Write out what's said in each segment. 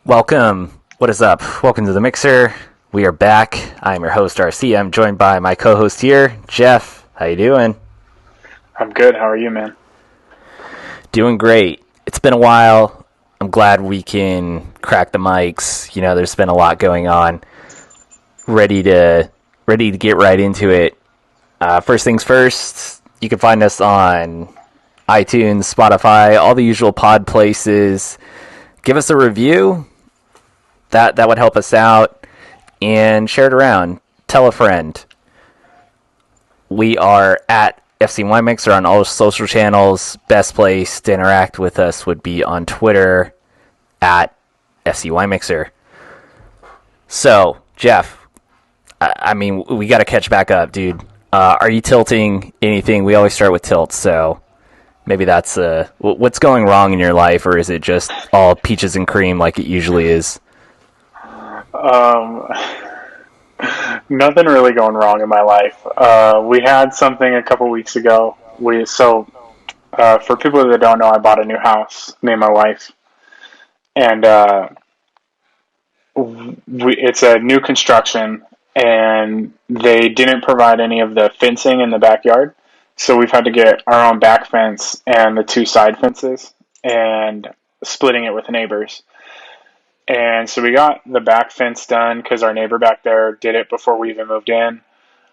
Welcome. What is up? Welcome to the Mixer. We are back. I'm your host, RC. I'm joined by my co-host here, Jeff. How you doing? I'm good. How are you, man? Doing great. It's been a while. I'm glad we can crack the mics. You know, there's been a lot going on. Ready to get right into it. First things first, you can find us on iTunes, Spotify, all the usual pod places. Give us a review. That would help us out. And share it around. Tell a friend. We are at FC Wine Mixer on all social channels. Best place to interact with us would be on Twitter at FC Wine Mixer. So, Jeff, I mean, we got to catch back up, dude. Are you tilting anything? We always start with tilts, so maybe that's what's going wrong in your life, or is it just all peaches and cream like it usually is? Nothing really going wrong in my life. We had something a couple weeks ago. For people that don't know, I bought a new house, me and my wife, and it's a new construction, and they didn't provide any of the fencing in the backyard, so we've had to get our own back fence and the two side fences, and splitting it with neighbors. And so we got the back fence done because our neighbor back there did it before we even moved in.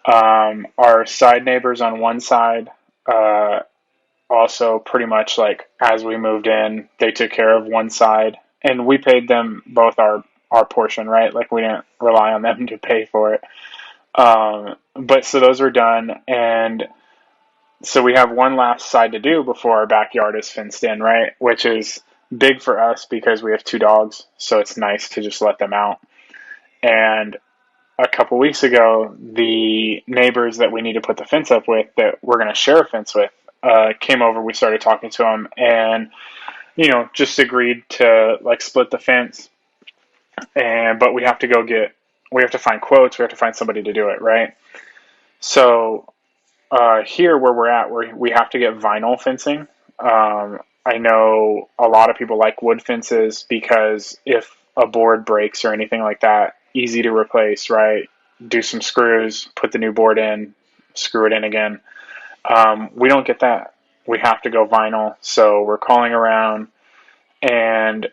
Our side neighbors on one side, also pretty much like as we moved in, they took care of one side, and we paid them both our portion, right? Like we didn't rely on them to pay for it. But so those were done, and so we have one last side to do before our backyard is fenced in, right? Which is big for us because we have two dogs, so it's nice to just let them out. And a couple weeks ago, the neighbors that we need to put the fence up with, that we're going to share a fence with, came over. We started talking to them, and just agreed to like split the fence. But we have to find quotes. We have to find somebody to do it, right? So here where we're at, we have to get vinyl fencing. I know a lot of people like wood fences because if a board breaks or anything like that, easy to replace, right? Do some screws, put the new board in, screw it in again. We don't get that. We have to go vinyl. So we're calling around, and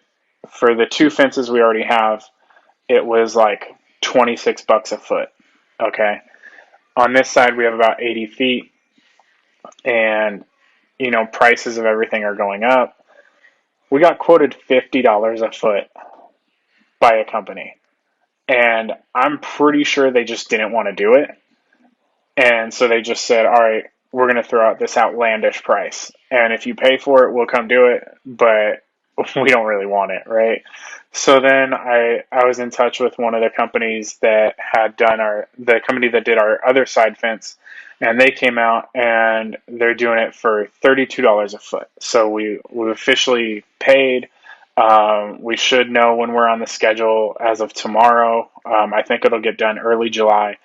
for the two fences we already have, it was like $26 a foot. Okay. On this side, we have about 80 feet, and prices of everything are going up. We got quoted $50 a foot by a company, and I'm pretty sure they just didn't want to do it. And so they just said, all right, we're going to throw out this outlandish price, and if you pay for it, we'll come do it, but we don't really want it, right? So then I was in touch with one of the companies that had done the company that did our other side fence, and they came out and they're doing it for $32 a foot. So we officially paid. We should know when we're on the schedule as of tomorrow. I think it'll get done early July.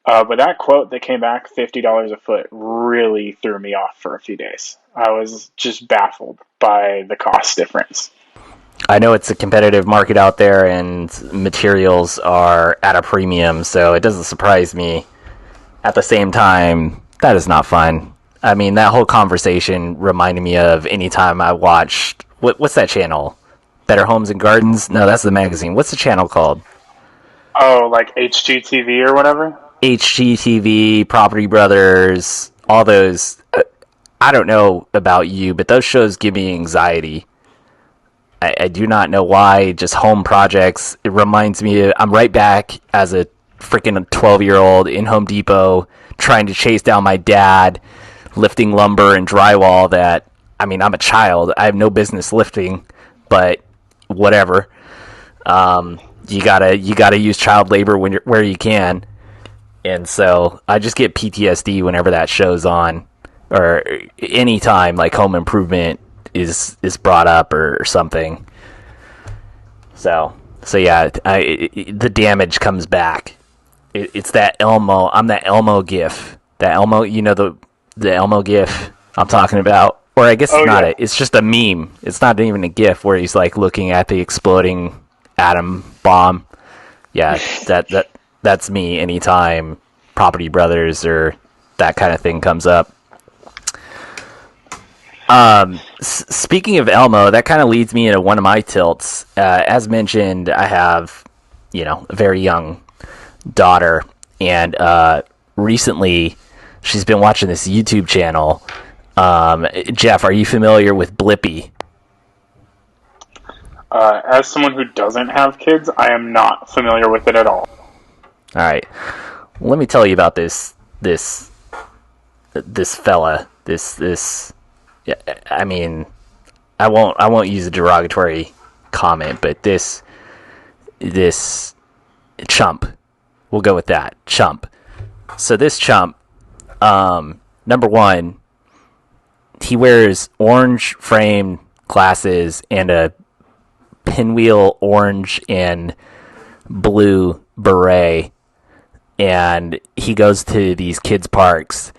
But that quote that came back, $50 a foot, really threw me off for a few days. I was just baffled by the cost difference. I know it's a competitive market out there, and materials are at a premium, so it doesn't surprise me. At the same time, that is not fun. I mean, that whole conversation reminded me of any time I watched... What's that channel? Better Homes and Gardens? No, that's the magazine. What's the channel called? Oh, like HGTV or whatever? HGTV, Property Brothers, all those. I don't know about you, but those shows give me anxiety. I do not know why. Just home projects. It reminds me I'm right back as a freaking 12-year-old in Home Depot trying to chase down my dad, lifting lumber and drywall that, I mean, I'm a child. I have no business lifting, but whatever. You gotta use child labor where you can. And so I just get PTSD whenever that show's on, or any time like home improvement is brought up or something. So yeah, the damage comes back. It's that Elmo. I'm that Elmo gif. That Elmo, the Elmo gif I'm talking about. Or I guess it's not. It's just a meme. It's not even a gif where he's like looking at the exploding atom bomb. Yeah, that's me anytime Property Brothers or that kind of thing comes up. Speaking of Elmo, that kind of leads me into one of my tilts. As mentioned, I have, a very young daughter, and recently she's been watching this YouTube channel. Jeff, are you familiar with Blippi? As someone who doesn't have kids, I am not familiar with it at all. All right, let me tell you about this fella. This. Yeah, I mean, I won't use a derogatory comment, but this chump, we'll go with that, chump. So this chump, number one, he wears orange framed glasses and a pinwheel orange and blue beret, and he goes to these kids parks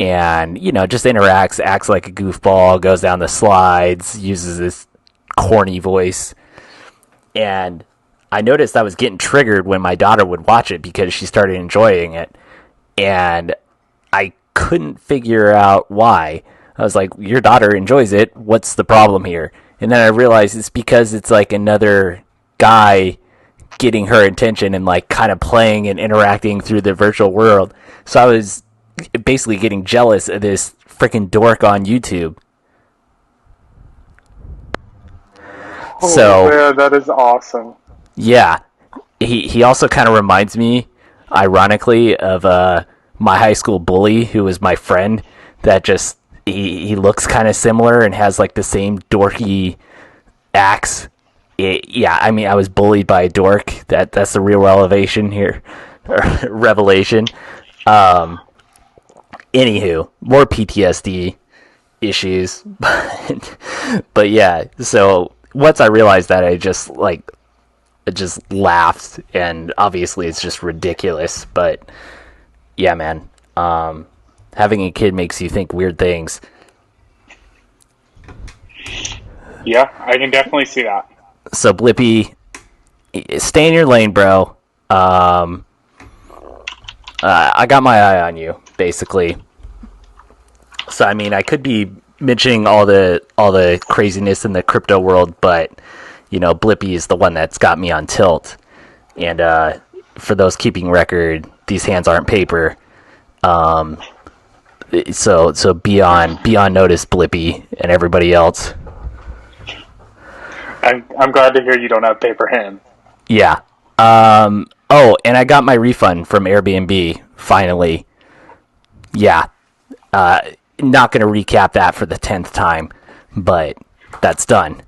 and just interacts, acts like a goofball, goes down the slides, uses this corny voice. And I noticed I was getting triggered when my daughter would watch it because she started enjoying it, and I couldn't figure out why. I was like, your daughter enjoys it, what's the problem here? And then I realized it's because it's like another guy getting her attention and like kind of playing and interacting through the virtual world. So I was basically getting jealous of this freaking dork on YouTube. Oh, man, that is awesome. Yeah. He also kind of reminds me, ironically, of my high school bully who was my friend that just, he looks kind of similar and has like the same dorky acts. I mean, I was bullied by a dork. That's the real revelation here. Revelation. Anywho, more PTSD issues. But yeah, so once I realized that, I just laughed, and obviously it's just ridiculous. But yeah, man, having a kid makes you think weird things. Yeah, I can definitely see that. So Blippi, stay in your lane, bro. I got my eye on you, basically. So I mean, I could be mentioning all the craziness in the crypto world, but Blippi is the one that's got me on tilt. And for those keeping record, these hands aren't paper. So be on notice, Blippi, and everybody else. I'm glad to hear you don't have paper hands. Yeah. Oh, and I got my refund from Airbnb, finally. Yeah. Not going to recap that for the 10th time, but that's done.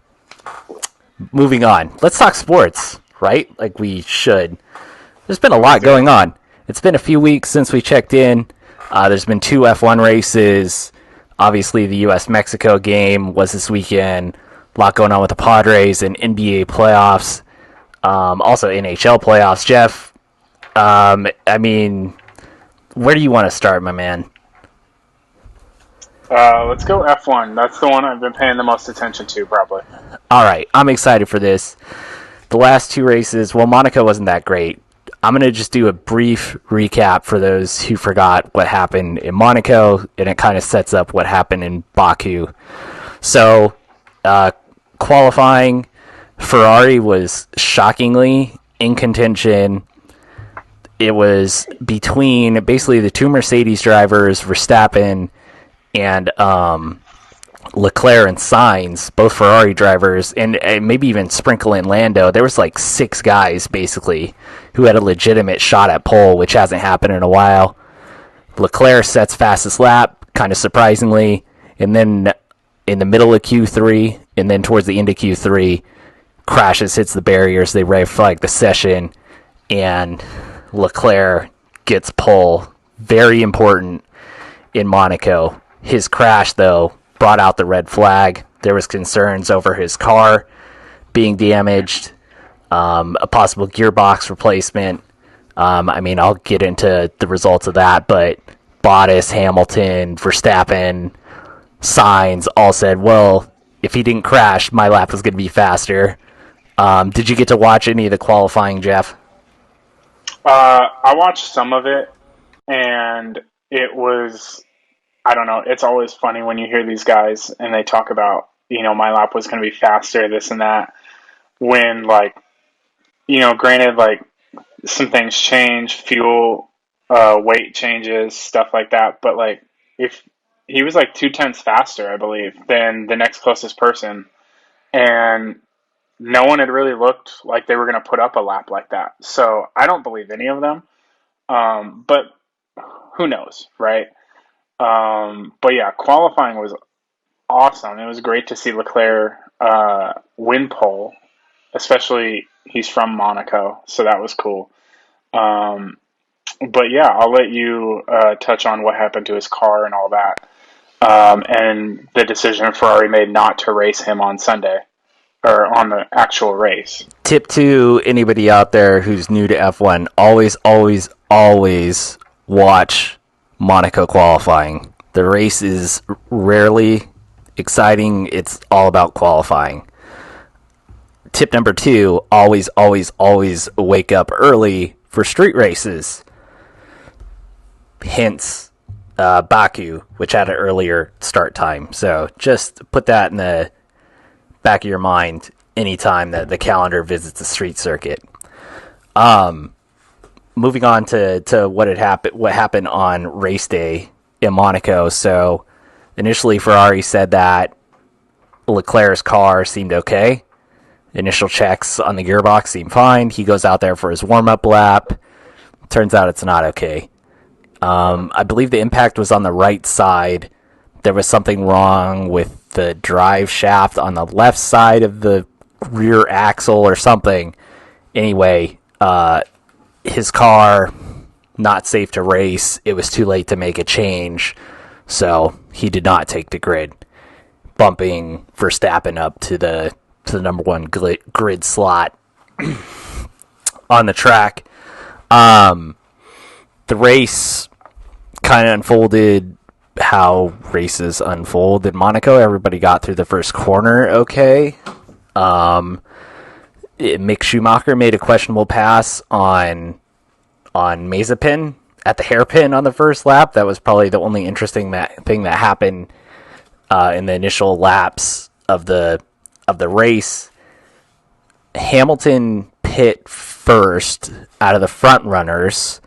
Moving on. Let's talk sports, right? Like we should. There's been a lot going on. It's been a few weeks since we checked in. There's been 2 F1 races. Obviously, the U.S.-Mexico game was this weekend. A lot going on with the Padres and NBA playoffs. Also NHL playoffs. Jeff, I mean, where do you want to start, my man? Let's go F1. That's the one I've been paying the most attention to, probably. All right, I'm excited for this. The last 2 races, well, Monaco wasn't that great. I'm going to just do a brief recap for those who forgot what happened in Monaco, and it kind of sets up what happened in Baku. So, qualifying, Ferrari was shockingly in contention. It was between basically the 2 Mercedes drivers, Verstappen and Leclerc and Sainz, both Ferrari drivers, and maybe even sprinkle in Lando. There was like 6 guys basically who had a legitimate shot at pole, which hasn't happened in a while. Leclerc sets fastest lap, kind of surprisingly, and then in the middle of Q3 and then towards the end of Q3, crashes, hits the barriers, they red flag the session, and Leclerc gets pole. Very important in Monaco. His crash, though, brought out the red flag. There was concerns over his car being damaged, a possible gearbox replacement. I mean, I'll get into the results of that, but Bottas, Hamilton, Verstappen, Sainz all said, well, if he didn't crash, my lap was going to be faster. Did you get to watch any of the qualifying, Jeff? I watched some of it, and it was, I don't know, it's always funny when you hear these guys and they talk about, my lap was going to be faster, this and that, when, like, granted, like, some things change, fuel, weight changes, stuff like that, but, like, if he was, like, 2/10 faster, I believe, than the next closest person, and no one had really looked like they were going to put up a lap like that. So I don't believe any of them. But who knows, right? But yeah, qualifying was awesome. It was great to see Leclerc win pole, especially he's from Monaco, so that was cool. Um, but yeah, I'll let you touch on what happened to his car and all that, and the decision Ferrari made not to race him on Sunday or on the actual race. Tip to anybody out there who's new to F1, always, always, always watch Monaco qualifying. The race is rarely exciting. It's all about qualifying. Tip number 2, always, always, always wake up early for street races. Hence, Baku, which had an earlier start time. So just put that in the back of your mind anytime that the calendar visits the street circuit. Moving on to what happened on race day in Monaco. So initially Ferrari said that Leclerc's car seemed okay. Initial checks on the gearbox seemed fine. He goes out there for his warm-up lap. Turns out it's not okay. I believe the impact was on the right side. There was something wrong with the drive shaft on the left side of the rear axle or something. Anyway, his car, not safe to race. It was too late to make a change, so he did not take the grid, bumping Verstappen up to the number one grid slot on the track. The race kind of unfolded how races unfold in Monaco. Everybody got through the first corner okay. Mick Schumacher made a questionable pass on Mazepin at the hairpin on the first lap. That was probably the only interesting thing that happened in the initial laps of the race. Hamilton pit first out of the front runners,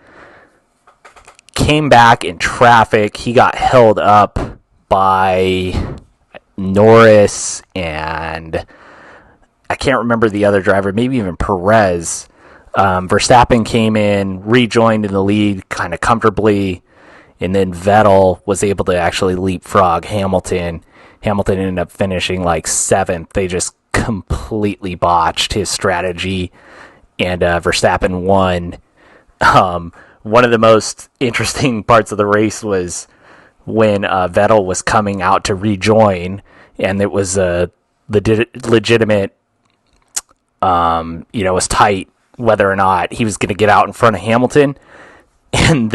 came back in traffic. He got held up by Norris and I can't remember the other driver, maybe even Perez. Verstappen came in, rejoined in the lead kind of comfortably, and then Vettel was able to actually leapfrog Hamilton. Hamilton ended up finishing like 7th. They just completely botched his strategy, and Verstappen won. One of the most interesting parts of the race was when Vettel was coming out to rejoin, and it was a legitimate, it was tight whether or not he was going to get out in front of Hamilton, and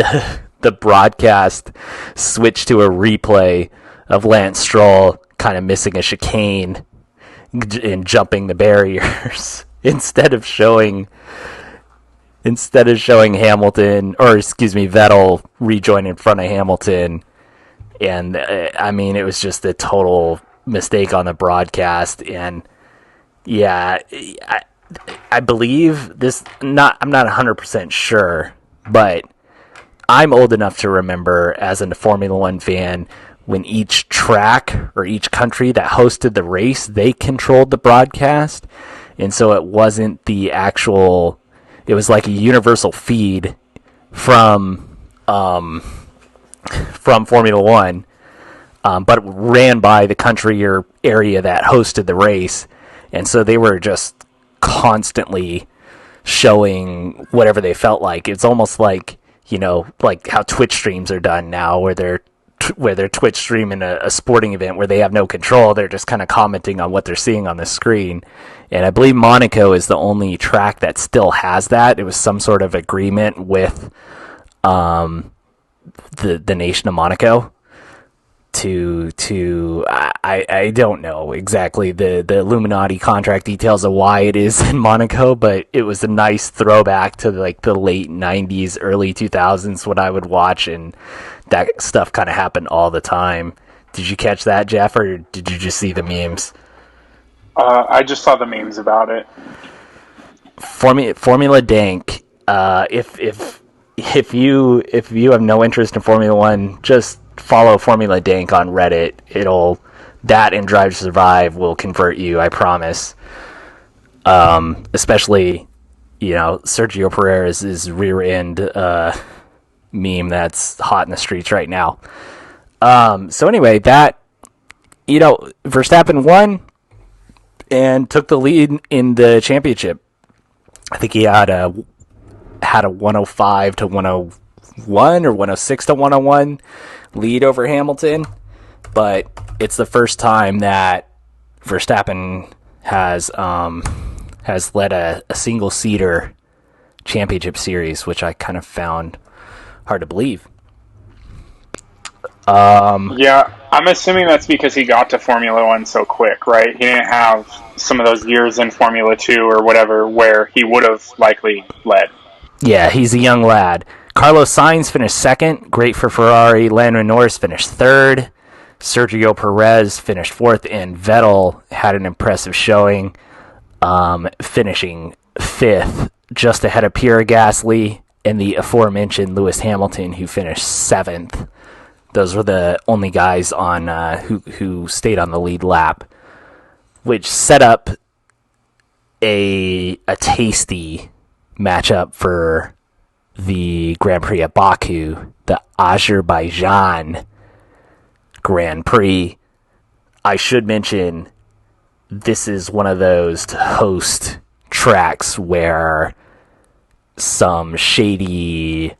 the broadcast switched to a replay of Lance Stroll kind of missing a chicane and jumping the barriers instead of showing Hamilton, or excuse me, Vettel rejoin in front of Hamilton. And it was just a total mistake on the broadcast. And yeah, I believe this, I'm not 100% sure, but I'm old enough to remember as a Formula One fan when each track or each country that hosted the race, they controlled the broadcast. And so it wasn't the actual, it was like a universal feed from Formula One, but it ran by the country or area that hosted the race. And so they were just constantly showing whatever they felt like. It's almost like, like how Twitch streams are done now, where they're Twitch streaming a sporting event where they have no control. They're just kind of commenting on what they're seeing on the screen. And I believe Monaco is the only track that still has that. It was some sort of agreement with the nation of Monaco. I don't know exactly the Illuminati contract details of why it is in Monaco, but it was a nice throwback to like the late 90s, early 2000s when I would watch, and that stuff kind of happened all the time. Did you catch that, Jeff, or did you just see the memes? I just saw the memes about it. Formula Dank. If you have no interest in Formula One, just follow Formula Dank on Reddit. That and Drive to Survive will convert you, I promise. Especially, Sergio Perez's rear end meme that's hot in the streets right now. So anyway, Verstappen won and took the lead in the championship. I think he had a 105 to 101 or 106 to 101 lead over Hamilton, but it's the first time that Verstappen has led a single seater championship series, which I kind of found hard to believe. Yeah, I'm assuming that's because he got to Formula One so quick, right? He didn't have some of those years in Formula Two or whatever where he would have likely led. Yeah, he's a young lad. Carlos Sainz finished second. Great for Ferrari. Lando Norris finished third. Sergio Perez finished fourth. And Vettel had an impressive showing, finishing fifth, just ahead of Pierre Gasly and the aforementioned Lewis Hamilton, who finished seventh. Those were the only guys on who stayed on the lead lap, which set up a tasty matchup for the Grand Prix at Baku, the Azerbaijan Grand Prix. I should mention this is one of those to host tracks where some shady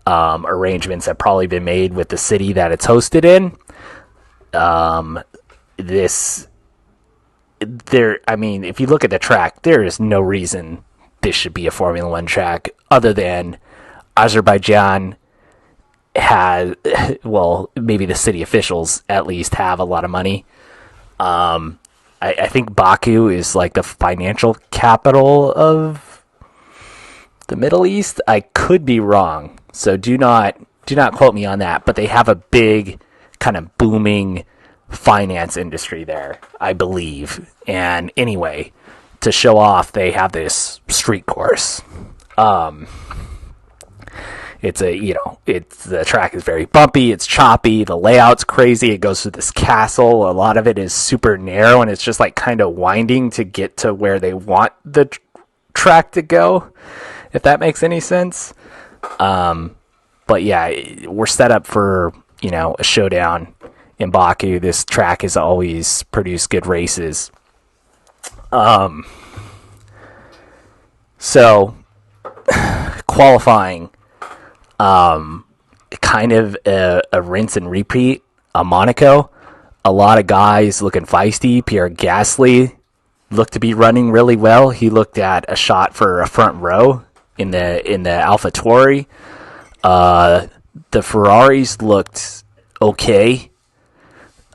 arrangements have probably been made with the city that it's hosted in. If you look at the track, there is no reason this should be a Formula One track other than Azerbaijan has, well, maybe the city officials at least have a lot of money. I think Baku is like the financial capital of the Middle East. I could be wrong, so do not quote me on that, but they have a big kind of booming finance industry there, I believe. And anyway, to show off, they have this street course. The track is very bumpy, it's choppy, the layout's crazy, it goes through this castle, a lot of it is super narrow, and it's just like kind of winding to get to where they want the track to go, if that makes any sense. But yeah, we're set up for, a showdown in Baku. This track has always produced good races. So qualifying, kind of a rinse and repeat of Monaco. A lot of guys looking feisty. Pierre Gasly looked to be running really well. He looked at a shot for a front row in the AlphaTauri. The Ferraris looked okay.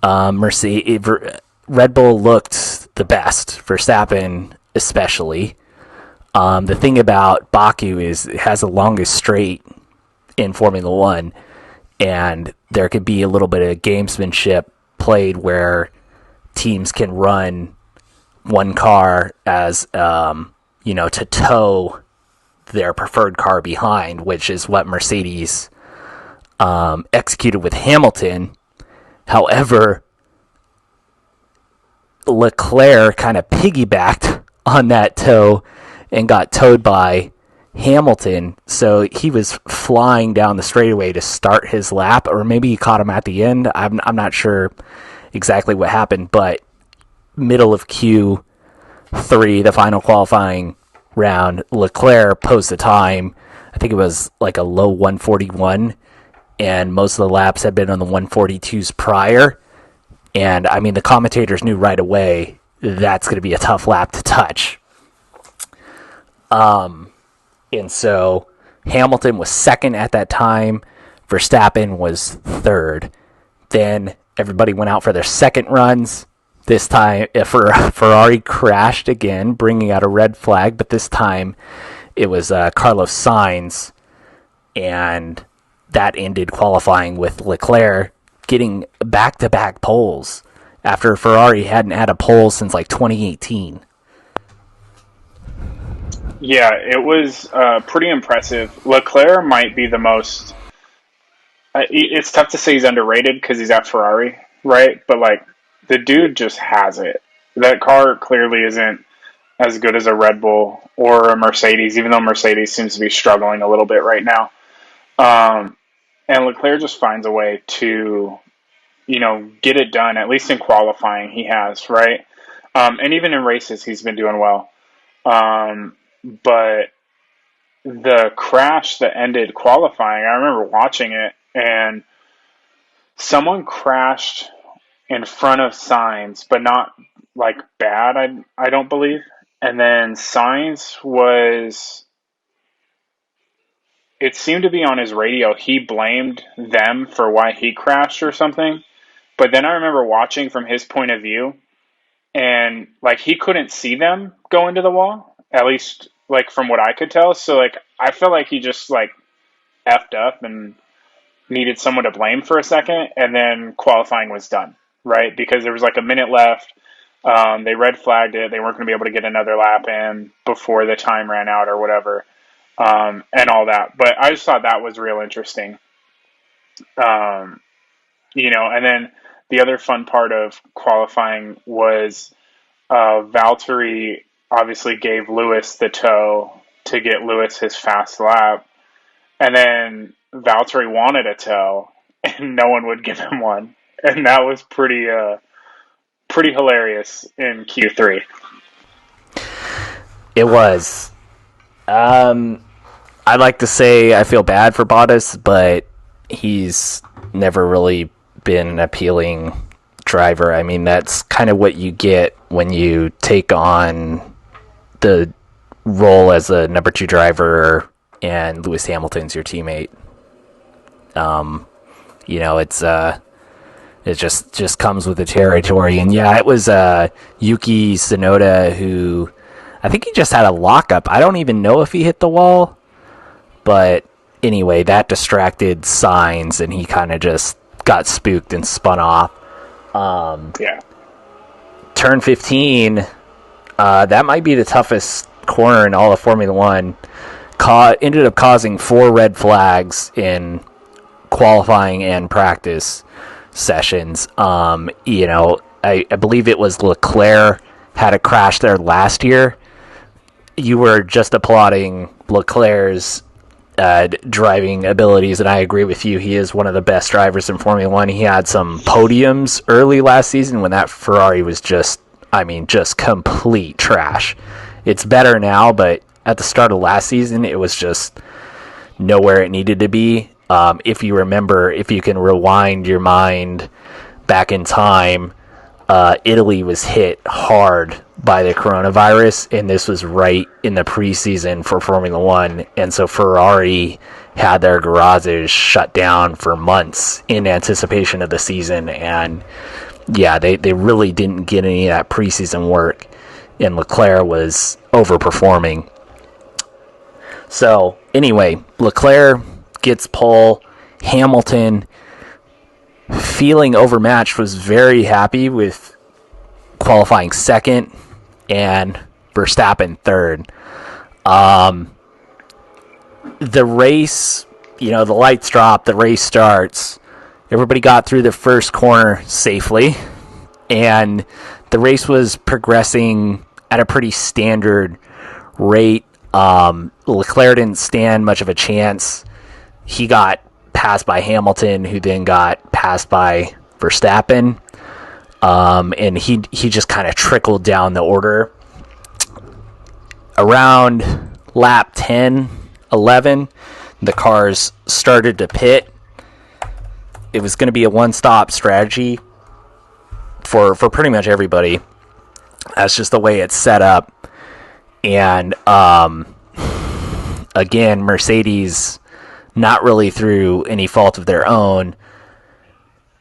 Red Bull looked the best. Verstappen especially. The thing about Baku is it has the longest straight in Formula One, and there could be a little bit of gamesmanship played where teams can run one car as to tow their preferred car behind, which is what Mercedes executed with Hamilton. However, Leclerc kind of piggybacked on that tow and got towed by Hamilton, so he was flying down the straightaway to start his lap, or maybe he caught him at the end. I'm not sure exactly what happened, but middle of Q3, the final qualifying round, Leclerc posted a time. I think it was like a low 141, and most of the laps had been on the 142s prior. And I mean, the commentators knew right away that's going to be a tough lap to touch. And so Hamilton was second at that time. Verstappen was third. Then everybody went out for their second runs. This time, Ferrari crashed again, bringing out a red flag, but this time it was Carlos Sainz, and that ended qualifying with Leclerc getting back-to-back poles after Ferrari hadn't had a pole since like 2018. Yeah, it was pretty impressive. Leclerc might be the most. It's tough to say he's underrated because he's at Ferrari, right? But like, the dude just has it. That car clearly isn't as good as a Red Bull or a Mercedes, even though Mercedes seems to be struggling a little bit right now. And Leclerc just finds a way to, get it done. At least in qualifying, he has, right? And even in races, he's been doing well. But the crash that ended qualifying, I remember watching it, and someone crashed in front of Sainz, but not like bad, I don't believe. And then Sainz was, it seemed to be on his radio, he blamed them for why he crashed or something. But then I remember watching from his point of view, and like he couldn't see them go into the wall, at least like from what I could tell. So like I felt like he just like effed up and needed someone to blame for a second, and then qualifying was done, right? Because there was like a minute left. They red flagged it. They weren't going to be able to get another lap in before the time ran out or whatever, and all that. But I just thought that was real interesting. And then the other fun part of qualifying was Valtteri obviously gave Lewis the tow to get Lewis his fast lap. And then Valtteri wanted a tow, and no one would give him one. And that was pretty hilarious in Q3. It was. I'd like to say I feel bad for Bottas, but he's never really been an appealing driver. I mean, that's kind of what you get when you take on the role as a number 2 driver and Lewis Hamilton's your teammate. It just comes with the territory. And yeah, it was Yuki Tsunoda who, I think he just had a lockup. I don't even know if he hit the wall, but anyway, that distracted Sainz, and he kind of just got spooked and spun off. Yeah. Turn 15, that might be the toughest corner in all of Formula One. Ended up causing 4 red flags in qualifying and practice sessions. I believe it was Leclerc had a crash there last year. You were just applauding Leclerc's driving abilities, and I agree with you. He is one of the best drivers in Formula One. He had some podiums early last season when that Ferrari was just complete trash. It's better now, but at the start of last season, it was just nowhere it needed to be. If you remember, if you can rewind your mind back in time, Italy was hit hard by the coronavirus, and this was right in the preseason for Formula One, and so Ferrari had their garages shut down for months in anticipation of the season, and yeah, they really didn't get any of that preseason work, and Leclerc was overperforming. So anyway, Leclerc gets pole. Hamilton, feeling overmatched, was very happy with qualifying second, and Verstappen third. The race, the lights drop, the race starts. Everybody got through the first corner safely, and the race was progressing at a pretty standard rate. Leclerc didn't stand much of a chance. He got passed by Hamilton, who then got passed by Verstappen. And he just kind of trickled down the order. Around lap 10, 11, the cars started to pit. It was going to be a one-stop strategy for pretty much everybody. That's just the way it's set up. And again, Mercedes, not really through any fault of their own,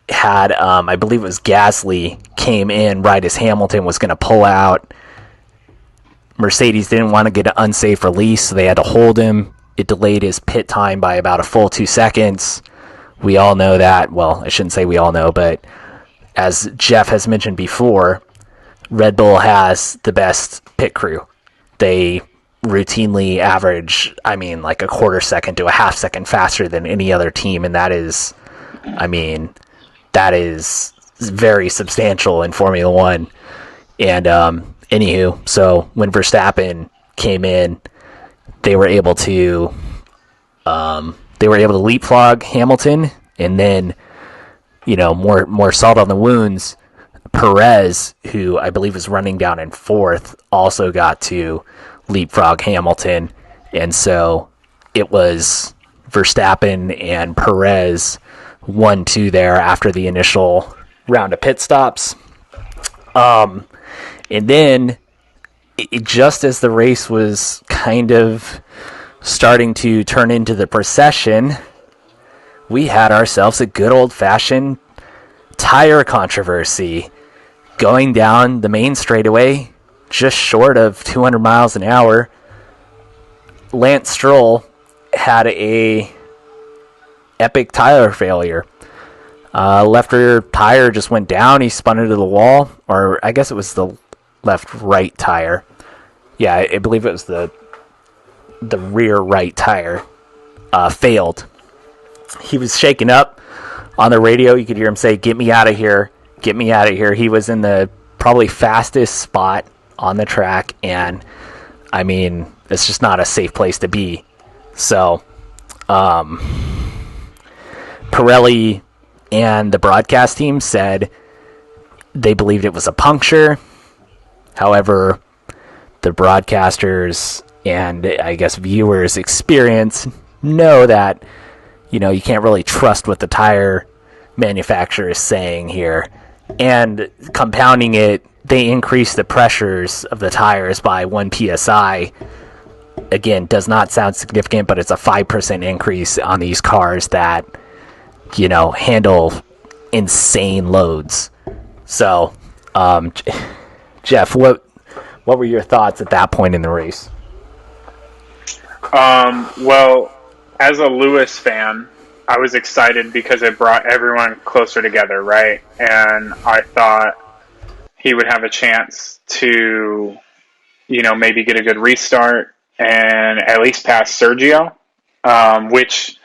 had, I believe it was Gasly, came in right as Hamilton was going to pull out. Mercedes didn't want to get an unsafe release, so they had to hold him. It delayed his pit time by about a full 2 seconds. We all know that. Well, I shouldn't say we all know, but as Jeff has mentioned before, Red Bull has the best pit crew. They routinely average, like a quarter second to a half second faster than any other team, and that is very substantial in Formula One. And anywho, so when Verstappen came in, they were able to leapfrog Hamilton, and then more salt on the wounds. Perez, who I believe was running down in fourth, also got to leapfrog Hamilton, and so it was Verstappen and Perez 1-2 there after the initial round of pit stops. And then just as the race was kind of starting to turn into the procession, we had ourselves a good old-fashioned tire controversy going down the main straightaway, just short of 200 miles an hour. Lance Stroll had a epic tire failure. Left rear tire just went down. He spun into the wall, or I guess it was the left right tire. Yeah, I believe it was the rear right tire failed. He was shaken up on the radio. You could hear him say, "Get me out of here. Get me out of here." He was in the probably fastest spot on the track, and it's just not a safe place to be. So Pirelli and the broadcast team said they believed it was a puncture. However, the broadcasters and I guess viewers experience know that you can't really trust what the tire manufacturer is saying here. And compounding it, they increase the pressures of the tires by 1 psi. Again, does not sound significant, but it's a 5% increase on these cars that handle insane loads. So Jeff, what were your thoughts at that point in the race? Well, as a Lewis fan, I was excited because it brought everyone closer together, right? And I thought he would have a chance to, maybe get a good restart and at least pass Sergio, which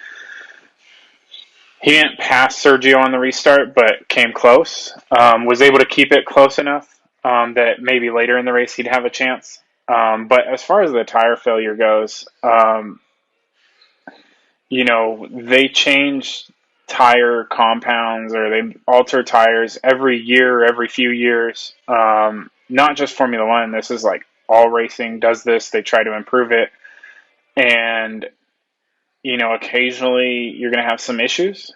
he didn't pass Sergio on the restart, but came close. Was able to keep it close enough that maybe later in the race he'd have a chance. But as far as the tire failure goes, they change tire compounds, or they alter tires every year, every few years. Not just Formula One. This is like all racing does this. They try to improve it. And, occasionally you're going to have some issues.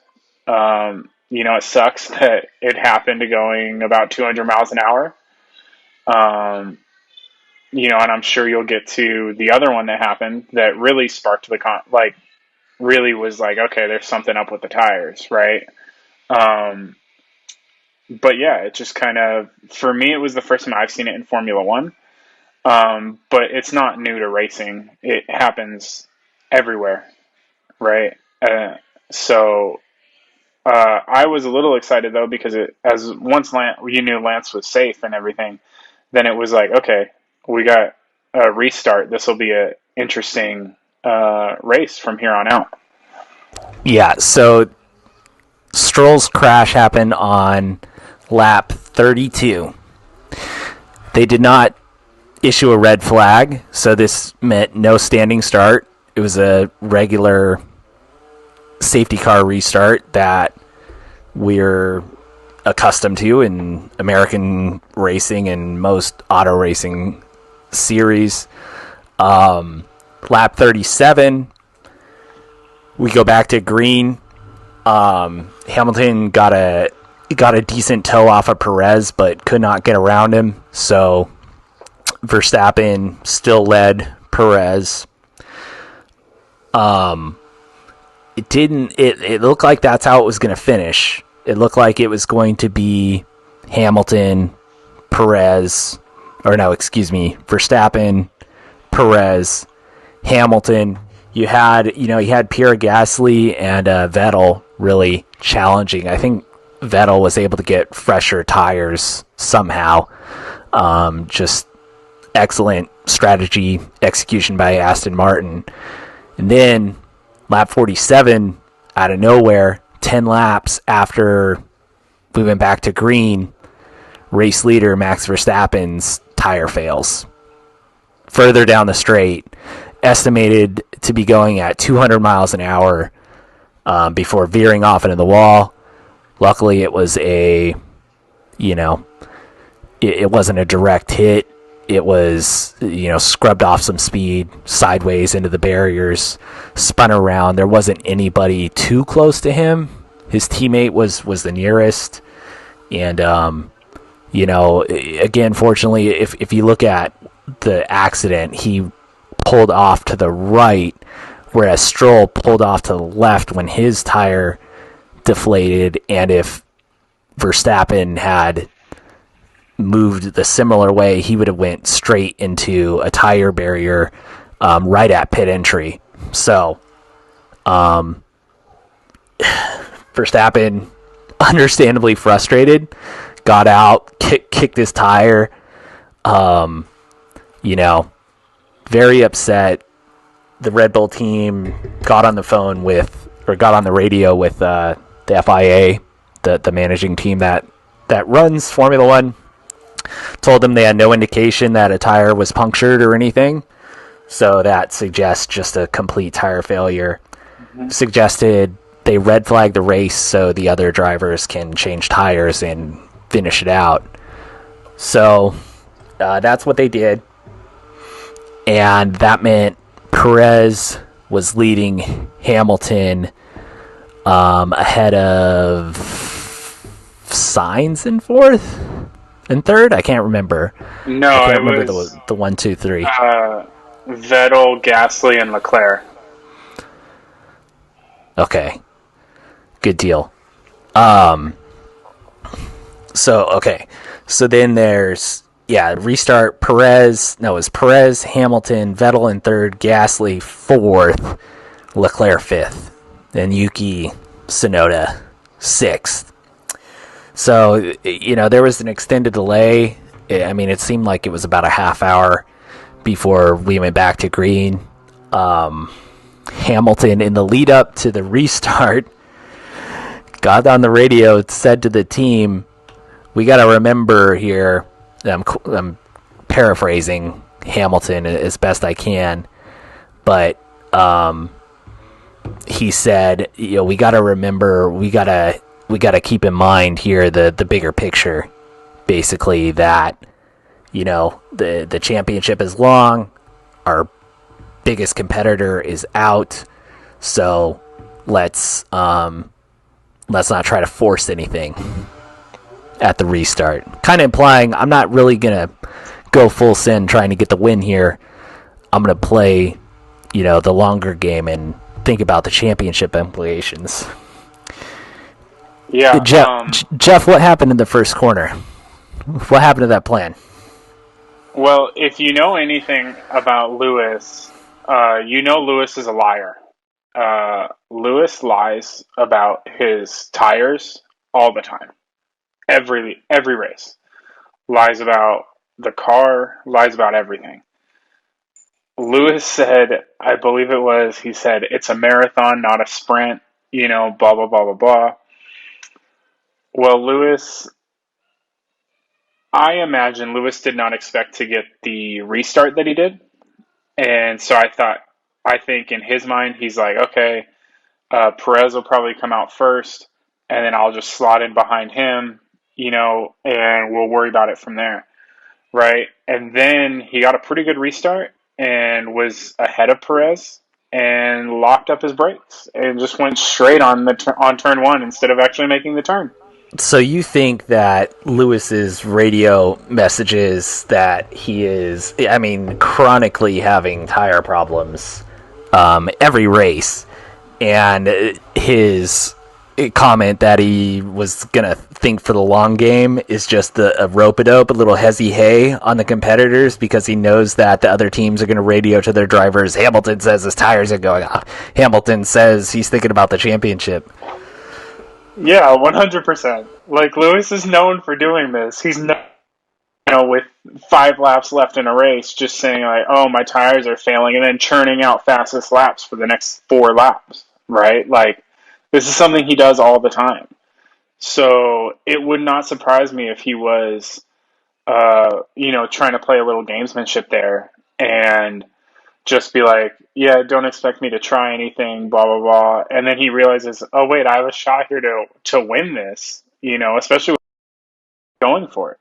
It sucks that it happened to going about 200 miles an hour. And I'm sure you'll get to the other one that happened that really sparked the really was like, okay, there's something up with the tires, right? But yeah, it just kind of, for me, it was the first time I've seen it in Formula One. But it's not new to racing. It happens everywhere, right? So I was a little excited though, because once you knew Lance was safe and everything, then it was like, okay, we got a restart. This will be a interesting race from here on out. Yeah, so Stroll's crash happened on lap 32. They did not issue a red flag, so this meant no standing start. It was a regular safety car restart that we're accustomed to in American racing and most auto racing series. Lap 37, we go back to green. Hamilton got a decent toe off of Perez, but could not get around him. So Verstappen still led Perez. It looked like that's how it was going to finish. it looked like it was going to be Hamilton, Perez, or no, excuse me, Verstappen, Perez, Hamilton. You had Pierre Gasly and Vettel really challenging. I think Vettel was able to get fresher tires somehow. Just excellent strategy execution by Aston Martin. And then lap 47, out of nowhere, 10 laps after we went back to green, race leader Max Verstappen's tire fails. Further down the straight, estimated to be going at 200 miles an hour before veering off into the wall. Luckily, it was it wasn't a direct hit. It was, scrubbed off some speed sideways into the barriers, spun around. There wasn't anybody too close to him. His teammate was the nearest. And, again, fortunately, if you look at the accident, he pulled off to the right, whereas Stroll pulled off to the left when his tire deflated. And if Verstappen had moved the similar way, he would have went straight into a tire barrier right at pit entry. So Verstappen, understandably frustrated, got out, kicked his tire, very upset. The Red Bull team got on the radio with the FIA, the managing team that runs Formula One. Told them they had no indication that a tire was punctured or anything, so that suggests just a complete tire failure. Mm-hmm. Suggested they red flag the race so the other drivers can change tires and finish it out. So that's what they did, and that meant Perez was leading Hamilton ahead of Sainz in fourth and third. I can't remember. No, I can't remember the 1, 2, 3. Vettel, Gasly, and Leclerc. Okay, good deal. So then there's restart. It was Perez, Hamilton, Vettel in third, Gasly fourth, Leclerc fifth, and Yuki Tsunoda sixth. So, there was an extended delay. I mean, it seemed like it was about a half hour before we went back to green. Hamilton, in the lead up to the restart, got on the radio, said to the team, "We got to remember here," I'm paraphrasing Hamilton as best I can, but he said, we got to remember, we got to keep in mind here the bigger picture, basically, that the championship is long, our biggest competitor is out, so let's not try to force anything at the restart. Kind of implying I'm not really gonna go full send trying to get the win here. I'm gonna play the longer game and think about the championship implications. Yeah, Jeff, what happened in the first corner? What happened to that plan? Well, if you know anything about Lewis, Lewis is a liar. Lewis lies about his tires all the time. Every race. Lies about the car, lies about everything. Lewis said, I believe he said, it's a marathon, not a sprint, blah, blah, blah, blah, blah. Well, I imagine Lewis did not expect to get the restart that he did. And so I think in his mind, he's like, okay, Perez will probably come out first, and then I'll just slot in behind him, and we'll worry about it from there, right? And then he got a pretty good restart and was ahead of Perez and locked up his brakes and just went straight on turn one instead of actually making the turn. So you think that Lewis's radio messages that he is, chronically having tire problems every race, and his comment that he was gonna think for the long game is just a rope-a-dope, a little hezzy hay on the competitors, because he knows that the other teams are gonna radio to their drivers. Hamilton says his tires are going off. Hamilton says he's thinking about the championship. Yeah, 100%. Like, Lewis is known for doing this. He's not, with 5 laps left in a race, just saying like, "Oh, my tires are failing," and then churning out fastest laps for the next 4 laps. Right? Like, this is something he does all the time. So it would not surprise me if he was, trying to play a little gamesmanship there and just be like, "Yeah, don't expect me to try anything, blah blah blah." And then he realizes, "Oh wait, I have a shot here to win this." Especially with going for it.